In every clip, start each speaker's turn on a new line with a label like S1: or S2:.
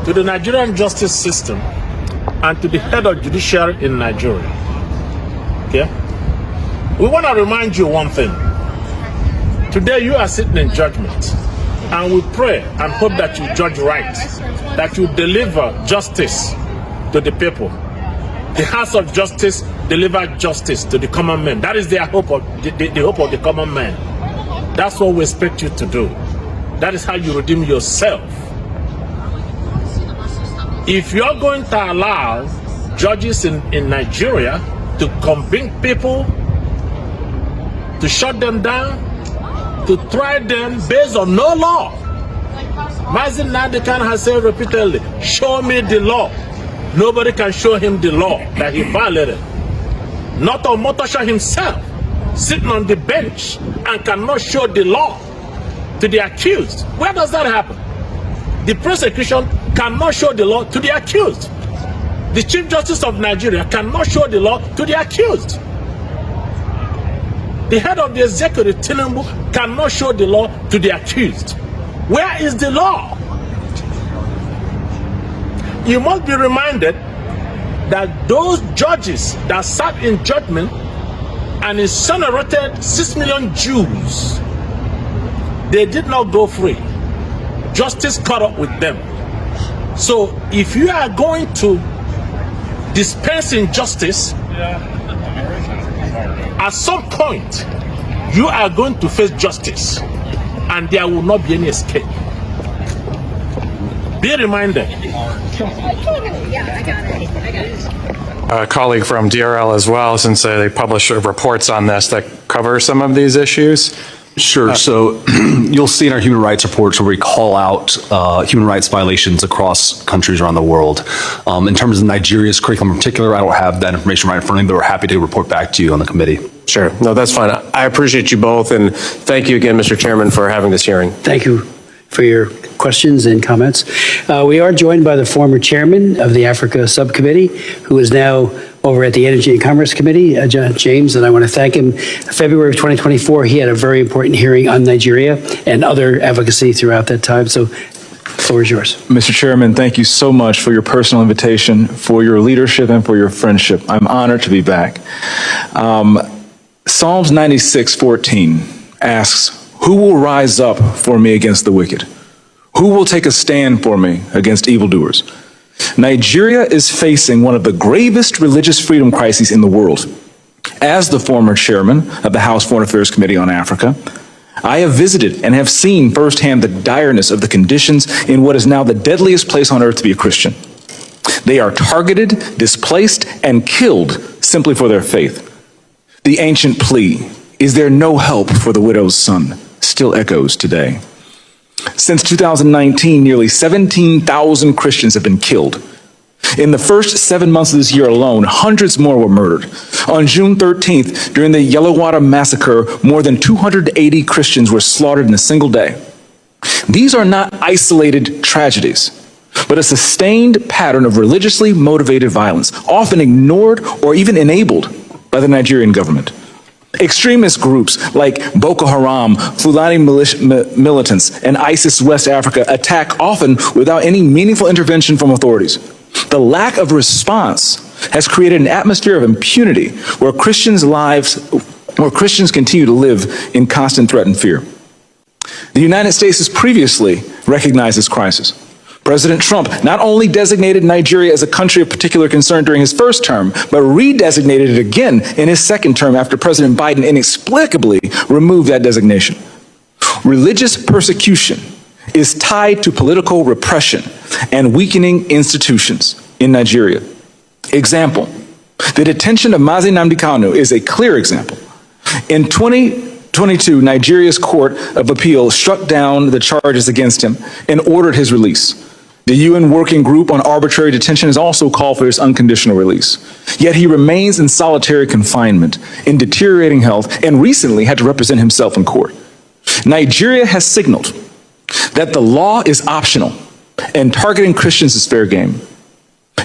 S1: to the Nigerian justice system and to the head of judiciary in Nigeria. Okay? We want to remind you one thing. Today you are sitting in judgment, and we pray and hope that you judge right, that you deliver justice to the people. The House of Justice deliver justice to the common man. That is their hope of the hope of the common man. That's what we expect you to do. That is how you redeem yourself. If you're going to allow judges in Nigeria to convict people, to shut them down, to try them based on no law, Mazi Nnamdi Kanu has said repeatedly, show me the law. Nobody can show him the law that he violated. Not Omotosho himself, sitting on the bench and cannot show the law to the accused. Where does that happen? The prosecution cannot show the law to the accused. The Chief Justice of Nigeria cannot show the law to the accused. The head of the executive, Tinubu, cannot show the law to the accused. Where is the law? You must be reminded that those judges that sat in judgment and incinerated 6 million Jews, they did not go free. Justice caught up with them. So if you are going to dispense injustice, at some point you are going to face justice, and there will not be any escape. Be reminded.
S2: A colleague from DRL as well, since they publish reports on this that cover some of these issues.
S3: Sure. So you'll see in our human rights reports where we call out human rights violations across countries around the world. In terms of Nigeria's curriculum in particular, I don't have that information right in front of me, but we're happy to report back to you on the committee.
S4: Sure. No, that's fine. I appreciate you both, and thank you again, Mr. Chairman, for having this hearing.
S5: Thank you for your questions and comments. We are joined by the former chairman of the Africa Subcommittee, who is now over at the Energy and Commerce Committee, James, and I want to thank him. February of 2024, he had a very important hearing on Nigeria and other advocacy throughout that time. So the floor is yours.
S6: Mr. Chairman, thank you so much for your personal invitation, for your leadership, and for your friendship. I'm honored to be back. Psalms 96:14 asks, "Who will rise up for me against the wicked? Who will take a stand for me against evildoers?" Nigeria is facing one of the gravest religious freedom crises in the world. As the former chairman of the House Foreign Affairs Committee on Africa, I have visited and have seen firsthand the direness of the conditions in what is now the deadliest place on earth to be a Christian. They are targeted, displaced, and killed simply for their faith. The ancient plea, "Is there no help for the widow's son?" still echoes today. Since 2019, nearly 17,000 Christians have been killed. In the first 7 months of this year alone, hundreds more were murdered. On June 13th, during the Yellowater massacre, more than 280 Christians were slaughtered in a single day. These are not isolated tragedies, but a sustained pattern of religiously motivated violence, often ignored or even enabled by the Nigerian government. Extremist groups like Boko Haram, Fulani militants, and ISIS West Africa attack often without any meaningful intervention from authorities. The lack of response has created an atmosphere of impunity where Christians continue to live in constant threat and fear. The United States has previously recognized this crisis. President Trump not only designated Nigeria as a country of particular concern during his first term, but redesignated it again in his second term after President Biden inexplicably removed that designation. Religious persecution is tied to political repression and weakening institutions in Nigeria. Example, the detention of Mazi Nnamdi Kanu is a clear example. In 2022, Nigeria's Court of Appeal struck down the charges against him and ordered his release. The UN Working Group on Arbitrary Detention has also called for his unconditional release. Yet he remains in solitary confinement, in deteriorating health, and recently had to represent himself in court. Nigeria has signaled that the law is optional and targeting Christians is fair game.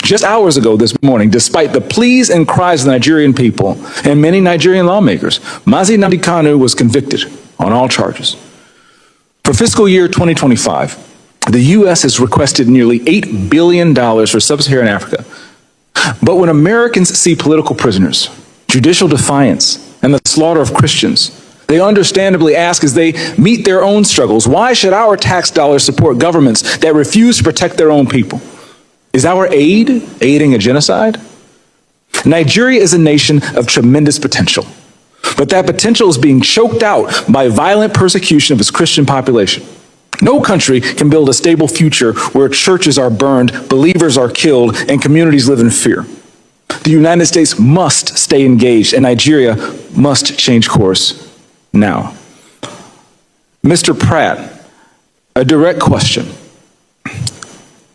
S6: Just hours ago this morning, despite the pleas and cries of the Nigerian people and many Nigerian lawmakers, Mazi Nnamdi Kanu was convicted on all charges. For fiscal year 2025, The U.S. has requested nearly $8 billion for sub-Saharan Africa. But when Americans see political prisoners, judicial defiance, and the slaughter of Christians, they understandably ask as they meet their own struggles, why should our tax dollars support governments that refuse to protect their own people? Is our aid aiding a genocide? Nigeria is a nation of tremendous potential, but that potential is being choked out by violent persecution of its Christian population. No country can build a stable future where churches are burned, believers are killed, and communities live in fear. The United States must stay engaged, and Nigeria must change course now. Mr. Pratt, a direct question.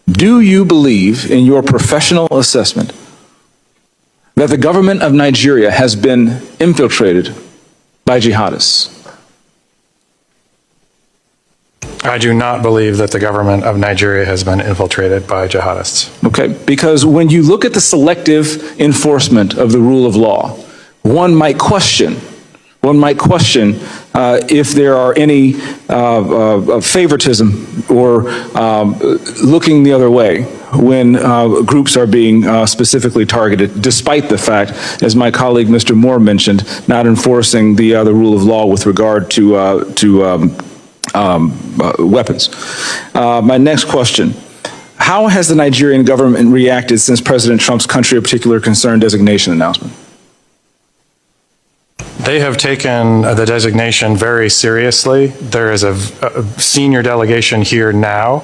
S6: Do you believe, in your professional assessment, that the government of Nigeria has been infiltrated by jihadists?
S2: I do not believe that the government of Nigeria has been infiltrated by jihadists.
S6: Okay, because when you look at the selective enforcement of the rule of law, one might question if there are any favoritism or looking the other way when groups are being specifically targeted, despite the fact, as my colleague Mr. Moore mentioned, not enforcing the rule of law with regard to weapons. My next question. How has the Nigerian government reacted since President Trump's country of particular concern designation announcement?
S2: They have taken the designation very seriously. There is a senior delegation here now.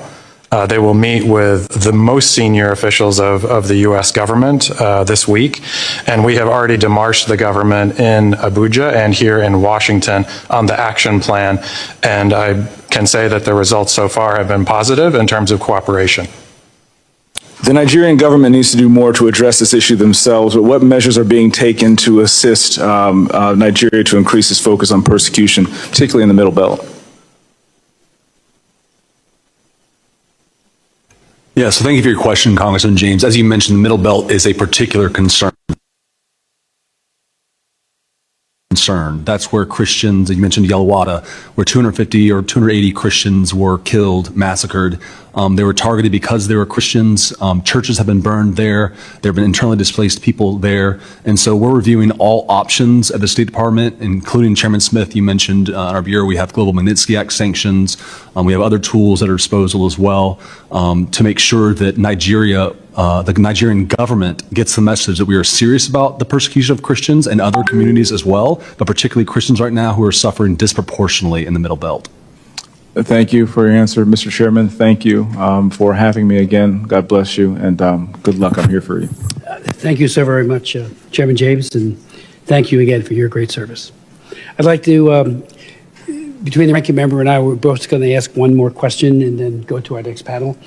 S2: They will meet with the most senior officials of the U.S. government this week, and we have already demarched the government in Abuja and here in Washington on the action plan, and I can say that the results so far have been positive in terms of cooperation.
S6: The Nigerian government needs to do more to address this issue themselves, but what measures are being taken to assist Nigeria to increase its focus on persecution, particularly in the Middle Belt?
S3: Yeah, so thank you for your question, Congressman James. As you mentioned, the Middle Belt is a particular concern. That's where Christians, you mentioned Yelwada, where 250 or 280 Christians were killed, massacred. They were targeted because they were Christians. Churches have been burned there. There have been internally displaced people there. And so we're reviewing all options at the State Department, including Chairman Smith, you mentioned in our bureau, we have Global Magnitsky Act sanctions. We have other tools at our disposal as well to make sure that Nigeria, the Nigerian government gets the message that we are serious about the persecution of Christians and other communities as well, but particularly Christians right now who are suffering disproportionately in the Middle Belt.
S6: Thank you for your answer, Mr. Chairman. Thank you for having me again. God bless you, and good luck. I'm here for you.
S5: Thank you so very much, Chairman James, and thank you again for your great service. I'd like to, between the ranking member and I, we're both going to ask one more question and then go to our next panel.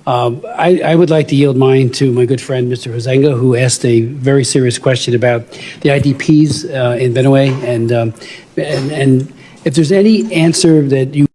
S5: I would like to yield mine to my good friend, Mr. Huizenga, who asked a very serious question about the IDPs in Benue, and if there's any answer that you